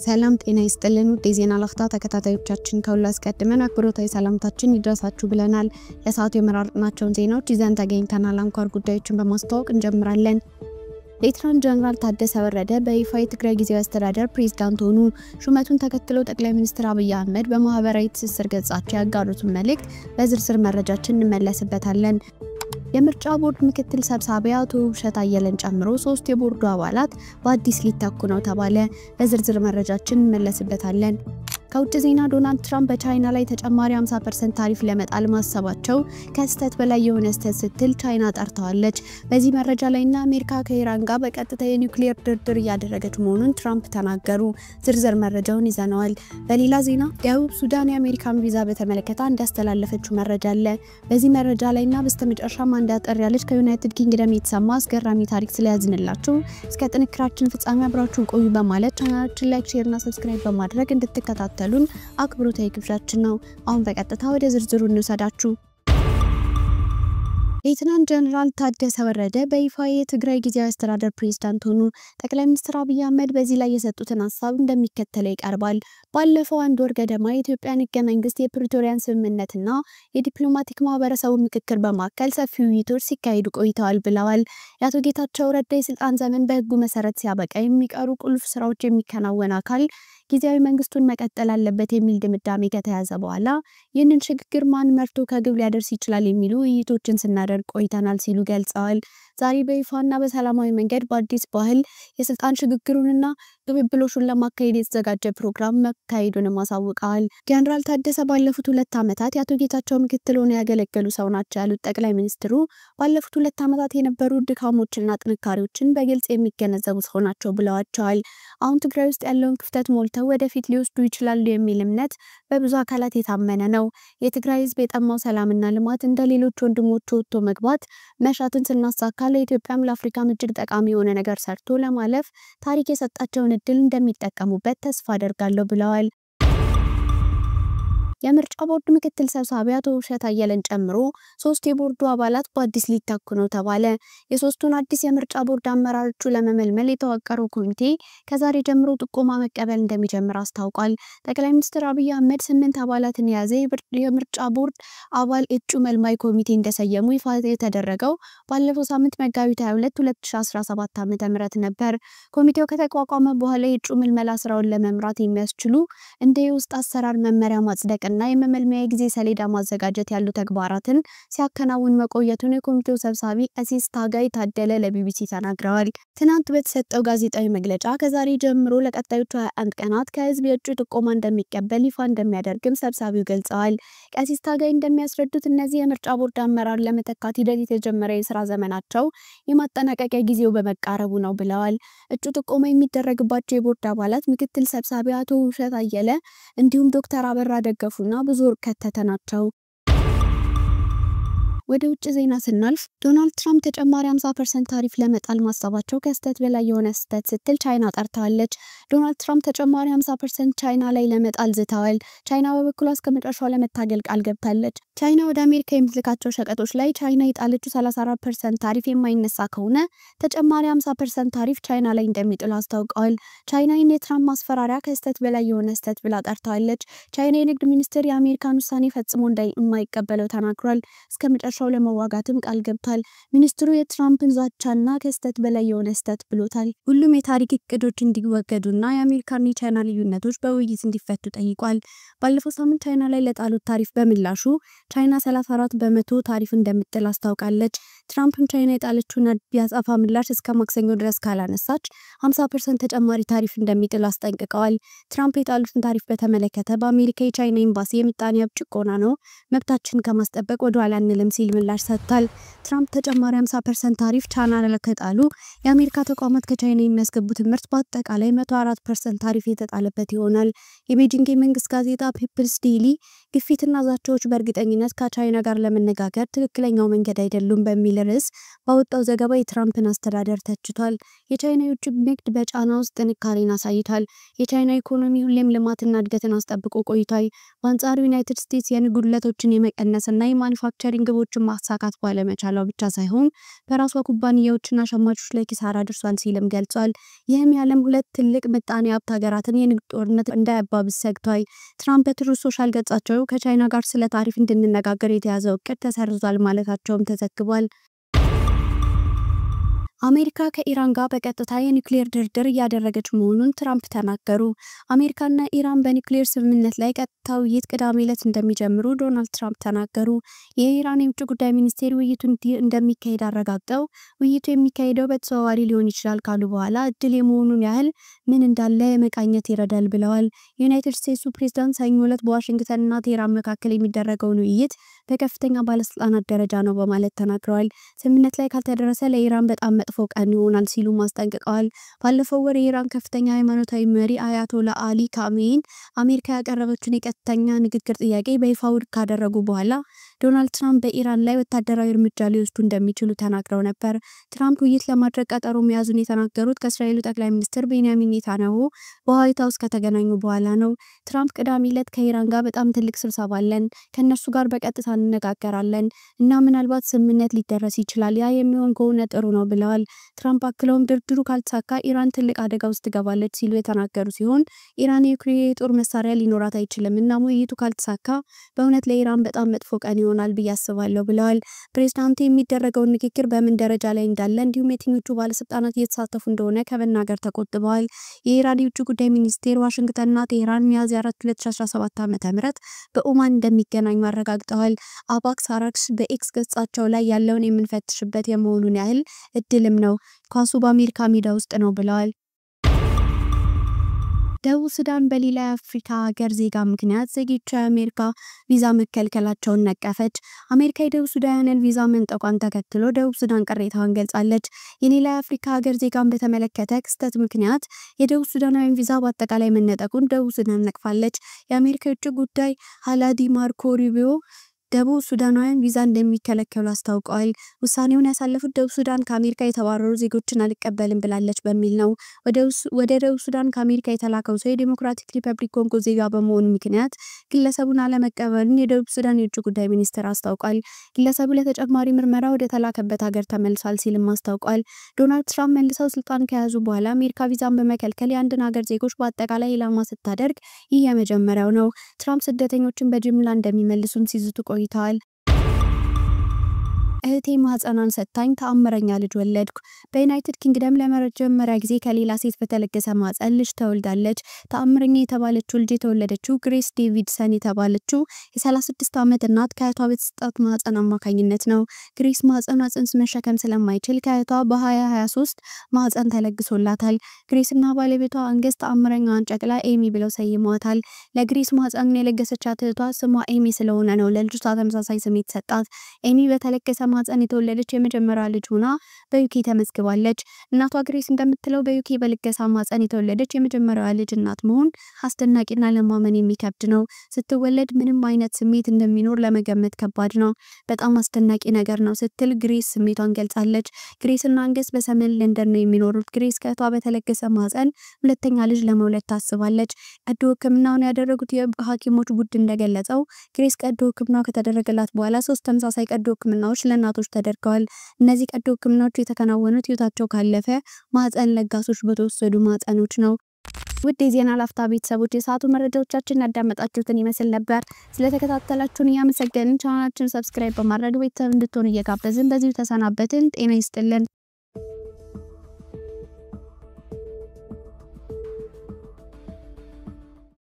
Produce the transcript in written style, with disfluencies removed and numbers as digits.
ሰላም ጤና ይስጥልን ውድ የዜና ላፍታ ተከታታዮቻችን ከሁሉ አስቀድመን አክብሮታዊ ሰላምታችን ይድረሳችሁ ብለናል። ለሰዓቱ የመረጥናቸውን ዜናዎች ይዘን ተገኝተናል። አንኳር ጉዳዮችን በማስተዋወቅ እንጀምራለን። ሌተናንት ጀነራል ታደሰ ወረደ በይፋ የትግራይ ጊዜያዊ አስተዳደር ፕሬዝዳንት ሆኑ። ሹመቱን ተከትሎ ጠቅላይ ሚኒስትር አብይ አህመድ በማህበራዊ ትስስር ገጻቸው ያጋሩትን መልእክት በዝርዝር መረጃችን እንመለስበታለን። የምርጫ ቦርድ ምክትል ሰብሳቢ አቶ ውብሸት አየለን ጨምሮ 3 የቦርዱ አባላት በአዲስ ሊተኩ ነው ተባለ። በዝርዝር መረጃችን እንመለስበታለን። ከውጭ ዜና ዶናልድ ትራምፕ በቻይና ላይ ተጨማሪ 50% ታሪፍ ለመጣል ማሰባቸው ከስተት በላይ የሆነ ስተት ስትል ቻይና ጠርተዋለች። በዚህ መረጃ ላይና አሜሪካ ከኢራን ጋር በቀጥታ የኒውክሌር ድርድር እያደረገች መሆኑን ትራምፕ ተናገሩ። ዝርዝር መረጃውን ይዘናል። በሌላ ዜና ደቡብ ሱዳን የአሜሪካን ቪዛ በተመለከተ እንዳስተላለፈችው መረጃ አለ። በዚህ መረጃ ላይና በስተመጨረሻም አንድ አጠር ያለች ከዩናይትድ ኪንግደም የተሰማ አስገራሚ ታሪክ ስለያዝንላችሁ እስከ ጥንክራችን ፍጻሜ አብራችሁን ቆዩ በማለት ቻናላችን ላይክ፣ ሼር እና ሰብስክራይብ በማድረግ እንድትከታተሉ አክብሮታዊ ግብዣችን ነው። አሁን በቀጥታ ወደ ዝርዝሩ እንውሰዳችሁ። ሌተናንት ጀነራል ታደሰ ወረደ በይፋ የትግራይ ጊዜያዊ አስተዳደር ፕሬዝዳንት ሆኑ። ጠቅላይ ሚኒስትር አብይ አህመድ በዚህ ላይ የሰጡትን ሐሳብ እንደሚከተለው ይቀርባል። ባለፈው አንድ ወር ገደማ የኢትዮጵያን ሕገ መንግስት የፕሪቶሪያን ስምምነትና የዲፕሎማቲክ ማህበረሰቡ ምክክር በማከል ሰፊ ውይይቶች ሲካሄዱ ቆይተዋል ብለዋል። የአቶ ጌታቸው ረዳ የስልጣን ዘመን በህጉ መሰረት ሲያበቃ የሚቀሩ ቁልፍ ስራዎች የሚከናወን አካል ጊዜያዊ መንግስቱን መቀጠል አለበት የሚል ድምዳሜ ከተያዘ በኋላ ይህንን ሽግግር ማን መርቶ ከግብ ሊያደርስ ይችላል የሚሉ ውይይቶችን ስናደርግ ቆይተናል ሲሉ ገልጸዋል። ዛሬ በይፋና በሰላማዊ መንገድ በአዲስ ባህል የስልጣን ሽግግሩንና ግብብሎሹን ለማካሄድ የተዘጋጀ ፕሮግራም መካሄዱን ማሳውቀዋል። ጀነራል ታደሰ ባለፉት 2 ዓመታት የአቶ ጌታቸው ምክትል ሆነው ያገለገሉ ሰው ናቸው ያሉት ጠቅላይ ሚኒስትሩ ባለፉት 2 ዓመታት የነበሩ ድካሞችና ጥንካሬዎችን በግልጽ የሚገነዘቡ ሰው ናቸው ብለዋቸዋል። አሁን ትግራይ ውስጥ ያለውን ክፍተት ሞልተው ወደፊት ሊወስዱ ይችላሉ የሚል እምነት በብዙ አካላት የታመነ ነው። የትግራይ ህዝብ የጠማው ሰላምና ልማት እንደ ሌሎች ወንድሞቹ ወጥቶ መግባት መሻትን ስናሳካ ለኢትዮጵያም ለአፍሪካም እጅግ ጠቃሚ የሆነ ነገር ሰርቶ ለማለፍ ታሪክ የሰጣቸውን እድል እንደሚጠቀሙበት ተስፋ አደርጋለሁ ብለዋል። የምርጫ ቦርድ ምክትል ሰብሳቢ አቶ ውብሸት አየለን ጨምሮ 3 የቦርዱ አባላት በአዲስ ሊተኩ ነው ተባለ። የሶስቱን አዲስ የምርጫ ቦርድ አመራሮቹ ለመመልመል የተዋቀረው ኮሚቴ ከዛሬ ጀምሮ ጥቆማ መቀበል እንደሚጀምር አስታውቋል። ጠቅላይ ሚኒስትር አብይ አህመድ 8 አባላትን የያዘ የምርጫ ቦርድ አባል እጩ መልማይ ኮሚቴ እንደሰየሙ ይፋ የተደረገው ባለፈው ሳምንት መጋቢት 22 2017 ዓ.ም ነበር። ኮሚቴው ከተቋቋመ በኋላ የእጩ ምልመላ ስራውን ለመምራት የሚያስችሉ እንደ የውስጥ አሰራር መመሪያ ማጽደቅ እና የመመልመያ ጊዜ ሰሌዳ ማዘጋጀት ያሉ ተግባራትን ሲያከናውን መቆየቱን የኮሚቴው ሰብሳቢ ቀሲስ ታጋይ ታደለ ለቢቢሲ ተናግረዋል። ትናንት በተሰጠው ጋዜጣዊ መግለጫ ከዛሬ ጀምሮ ለቀጣዮቹ 21 ቀናት ከህዝብ የእጩ ጥቆማ እንደሚቀበል ይፋ እንደሚያደርግም ሰብሳቢው ገልጸዋል። ቀሲስ ታጋይ እንደሚያስረዱት እነዚህ የምርጫ ቦርድ አመራር ለመተካት ሂደት የተጀመረ የስራ ዘመናቸው የማጠናቀቂያ ጊዜው በመቃረቡ ነው ብለዋል። እጩ ጥቆማ የሚደረግባቸው የቦርድ አባላት ምክትል ሰብሳቢ አቶ ውብሸት አየለ እንዲሁም ዶክተር አበራ ደገፉና ብዙ ከተተ ናቸው። ወደ ውጭ ዜና ስናልፍ ዶናልድ ትራምፕ ተጨማሪ 50% ታሪፍ ለመጣል ማሰባቸው ከስተት በላይ የሆነ ስተት ስትል ቻይና ጠርተዋለች። ዶናልድ ትራምፕ ተጨማሪ 50% ቻይና ላይ ለመጣል ዝተዋል። ቻይና በበኩሏ እስከመጨረሻው ለመታገል ቃል ገብታለች። ቻይና ወደ አሜሪካ የምትልካቸው ሸቀጦች ላይ ቻይና የጣለችው 34% ታሪፍ የማይነሳ ከሆነ ተጨማሪ 50% ታሪፍ ቻይና ላይ እንደሚጥል አስታውቀዋል። ቻይና የትራምፕ ማስፈራሪያ ከስተት በላይ የሆነ ስተት ብላ ጠርተዋለች። ቻይና የንግድ ሚኒስትር የአሜሪካን ውሳኔ ፈጽሞ እንደማይቀበለው ተናግሯል። እስከመጨረሻው ለመዋጋትም ቃል ገብቷል። ሚኒስትሩ የትራምፕን ዛቻና ከስተት በላይ የሆነ ስተት ብሎታል። ሁሉም የታሪክ እቅዶች እንዲወገዱና የአሜሪካና የቻይና ልዩነቶች በውይይት እንዲፈቱ ጠይቋል። ባለፈው ሳምንት ቻይና ላይ ለጣሉት ታሪፍ በምላሹ ቻይና 34% ታሪፍ እንደምትጥል አስታውቃለች። ትራምፕም ቻይና የጣለችውን ያጻፋ ምላሽ እስከ ማክሰኞ ድረስ ካላነሳች 50% ተጨማሪ ታሪፍ እንደሚጥል አስጠንቅቀዋል። ትራምፕ የጣሉትን ታሪፍ በተመለከተ በአሜሪካ የቻይና ኤምባሲ የምጣኔ ሀብት ጭቆና ነው፣ መብታችን ከማስጠበቅ ወደ ኋላ አንልም ሲል ምላሽ ሰጥቷል። ትራምፕ ተጨማሪ 50% ታሪፍ ቻይና ላይ ከጣሉ የአሜሪካ ተቋማት ከቻይና የሚያስገቡት ምርት በአጠቃላይ 104% ታሪፍ የተጣለበት ይሆናል። የቤጂንግ መንግስት ጋዜጣ ፒፕልስ ዴይሊ ግፊትና ዛቻዎች በእርግጠኝነት ከቻይና ጋር ለመነጋገር ትክክለኛው መንገድ አይደሉም በሚል ርዕስ ባወጣው ዘገባ የትራምፕን አስተዳደር ተችቷል። የቻይና የውጭ ንግድ በጫና ውስጥ ጥንካሬን አሳይቷል። የቻይና ኢኮኖሚ ሁሌም ልማትና እድገትን አስጠብቆ ቆይቷል። በአንጻሩ ዩናይትድ ስቴትስ የንግድ ጉድለቶችን የመቀነስና የማኑፋክቸሪንግ ግቦችን ግቦችን ማሳካት ባለመቻሏ ብቻ ሳይሆን በራሷ ኩባንያዎችና ሸማቾች ላይ ኪሳራ ደርሷል ሲልም ገልጿል። ይህም የዓለም ሁለት ትልቅ ምጣኔ ሀብት ሀገራትን የንግድ ጦርነት እንዳያባብስ ሰግቷል። ትራምፕ በትሩዝ ሶሻል ገጻቸው ከቻይና ጋር ስለ ታሪፍ እንድንነጋገር የተያዘው እቅድ ተሰርዟል ማለታቸውም ተዘግቧል። አሜሪካ ከኢራን ጋር በቀጥታ የኒውክሌር ድርድር እያደረገች መሆኑን ትራምፕ ተናገሩ። አሜሪካና ኢራን በኒውክሌር ስምምነት ላይ ቀጥታ ውይይት ቅዳሜ ዕለት እንደሚጀምሩ ዶናልድ ትራምፕ ተናገሩ። የኢራን የውጭ ጉዳይ ሚኒስቴር ውይይቱ እንደሚካሄድ አረጋግጠው ውይይቱ የሚካሄደው በተዘዋዋሪ ሊሆን ይችላል ካሉ በኋላ እድል የመሆኑን ያህል ምን እንዳለ መቃኘት ይረዳል ብለዋል። ዩናይትድ ስቴትሱ ፕሬዝዳንት ሰኞ ዕለት በዋሽንግተንና ቴህራን መካከል የሚደረገውን ውይይት በከፍተኛ ባለስልጣናት ደረጃ ነው በማለት ተናግረዋል። ስምምነት ላይ ካልተደረሰ ለኢራን በጣም መጥፎ ቀን ይሆናል ሲሉ ማስጠንቀቀዋል። ባለፈው ወር የኢራን ከፍተኛ ሃይማኖታዊ መሪ አያቶላ አሊ ካሜኒ አሜሪካ ያቀረበችውን የቀጥተኛ ንግግር ጥያቄ በይፋ ውድቅ ካደረጉ በኋላ ዶናልድ ትራምፕ በኢራን ላይ ወታደራዊ እርምጃ ሊወስዱ እንደሚችሉ ተናግረው ነበር። ትራምፕ ውይይት ለማድረግ ቀጠሮ መያዙን የተናገሩት ከእስራኤሉ ጠቅላይ ሚኒስትር ቤንያሚን ኔታንያሁ በዋይት ሃውስ ከተገናኙ በኋላ ነው። ትራምፕ ቅዳሜ ዕለት ከኢራን ጋር በጣም ትልቅ ስብሰባ አለን፣ ከነሱ ጋር በቀጥታ እንነጋገራለን እና ምናልባት ስምምነት ሊደረስ ይችላል፣ ያ የሚሆን ከሆነ ጥሩ ነው ብለዋል። ትራምፕ አክለውም ድርድሩ ካልተሳካ ኢራን ትልቅ አደጋ ውስጥ ትገባለች ሲሉ የተናገሩ ሲሆን ኢራን የኒውክሌር የጦር መሳሪያ ሊኖራት አይችልም እና ውይይቱ ካልተሳካ በእውነት ለኢራን በጣም መጥፎ ቀን ይሆናል ብዬ አስባለሁ ብለዋል። ፕሬዝዳንቱ የሚደረገውን ንግግር በምን ደረጃ ላይ እንዳለ እንዲሁም የትኞቹ ባለስልጣናት እየተሳተፉ እንደሆነ ከመናገር ተቆጥበዋል። የኢራን የውጭ ጉዳይ ሚኒስቴር ዋሽንግተንና ቴህራን ሚያዝያ 4 2017 ዓ.ም በኦማን እንደሚገናኙ አረጋግጠዋል። አባክስ አራክሽ በኤክስ ገጻቸው ላይ ያለውን የምንፈትሽበት የመሆኑን ያህል እድልም ነው፣ ኳሱ በአሜሪካ ሜዳ ውስጥ ነው ብለዋል። ደቡብ ሱዳን በሌላ የአፍሪካ ሀገር ዜጋ ምክንያት ዜጎቿ የአሜሪካ ቪዛ መከልከላቸውን ነቀፈች። አሜሪካ የደቡብ ሱዳንን ቪዛ መንጠቋን ተከትሎ ደቡብ ሱዳን ቅሬታዋን ገልጻለች። የሌላ የአፍሪካ ሀገር ዜጋን በተመለከተ ክስተት ምክንያት የደቡብ ሱዳናዊን ቪዛ በአጠቃላይ መነጠቁን ደቡብ ሱዳን ነቅፋለች። የአሜሪካ የውጭ ጉዳይ ኃላፊ ማርኮ ሩቢዮ ደቡብ ሱዳናውያን ቪዛ እንደሚከለከሉ አስታውቀዋል። ውሳኔውን ያሳለፉት ደቡብ ሱዳን ከአሜሪካ የተባረሩ ዜጎችን አልቀበልም ብላለች በሚል ነው። ወደ ደቡብ ሱዳን ከአሜሪካ የተላከው ሰው የዲሞክራቲክ ሪፐብሊክ ኮንጎ ዜጋ በመሆኑ ምክንያት ግለሰቡን አለመቀበሉን የደቡብ ሱዳን የውጭ ጉዳይ ሚኒስትር አስታውቋል። ግለሰቡ ለተጨማሪ ምርመራ ወደ ተላከበት ሀገር ተመልሷል ሲልም አስታውቋል። ዶናልድ ትራምፕ መልሰው ስልጣን ከያዙ በኋላ አሜሪካ ቪዛን በመከልከል የአንድን ሀገር ዜጎች በአጠቃላይ ኢላማ ስታደርግ ይህ የመጀመሪያው ነው። ትራምፕ ስደተኞችን በጅምላ እንደሚመልሱም ሲዝቱ ቆይተዋል። እህቴ ማህፀኗን ሰጥታኝ ተአምረኛ ልጅ ወለድኩ። በዩናይትድ ኪንግደም ለመጀመሪያ ጊዜ ከሌላ ሴት በተለገሰ ማህፀን ልጅ ተወልዳለች። ተአምረኛ የተባለችው ልጅ የተወለደችው ግሬስ ዴቪድሰን የተባለችው የ36 ዓመት እናት ከእህቷ በተሰጣት ማህፀን አማካኝነት ነው። ግሬስ ማህፀኗ ጽንስ መሸከም ስለማይችል ከእህቷ በ2023 ማህፀን ተለግሶላታል። ግሬስና ባለቤቷ አንገስ ተአምረኛዋን ጨቅላ ኤሚ ብለው ሰይመዋታል። ለግሬስ ማህፀኑን የለገሰቻት እህቷ ስሟ ኤሚ ስለሆነ ነው ለልጅቷ ተመሳሳይ ስም የተሰጣት። ኤሚ በተለገሰ ማህፀን የተወለደች የመጀመሪያ ልጅ ሆና በዩኬ ተመዝግባለች። እናቷ ግሬስ እንደምትለው በዩኬ በልገሳ ማህፀን የተወለደች የመጀመሪያዋ ልጅ እናት መሆን አስደናቂና ለማመን የሚከብድ ነው። ስትወለድ ምንም አይነት ስሜት እንደሚኖር ለመገመት ከባድ ነው። በጣም አስደናቂ ነገር ነው ስትል ግሬስ ስሜቷን ገልጻለች። ግሬስና አንገስ በሰሜን ለንደን ነው የሚኖሩት። ግሬስ ከእህቷ በተለገሰ ማህፀን ሁለተኛ ልጅ ለመውለድ ታስባለች። ቀዶ ሕክምናውን ያደረጉት የሐኪሞች ቡድን እንደገለጸው ግሬስ ቀዶ ሕክምናው ከተደረገላት በኋላ 3 ተመሳሳይ ቀዶ ሕክምናዎች እናቶች ተደርገዋል። እነዚህ ቀዶ ሕክምናዎች የተከናወኑት ህይወታቸው ካለፈ ማህፀን ለጋሶች በተወሰዱ ማህፀኖች ነው። ውድ የዜና ላፍታ ቤተሰቦች የሰዓቱ መረጃዎቻችን ያዳመጣችሁትን ይመስል ነበር። ስለተከታተላችሁን እያመሰገንን ቻናላችንን ሰብስክራይብ በማድረግ ቤተሰብ እንድትሆኑ እየጋበዝን በዚሁ ተሰናበትን። ጤና ይስጥልን።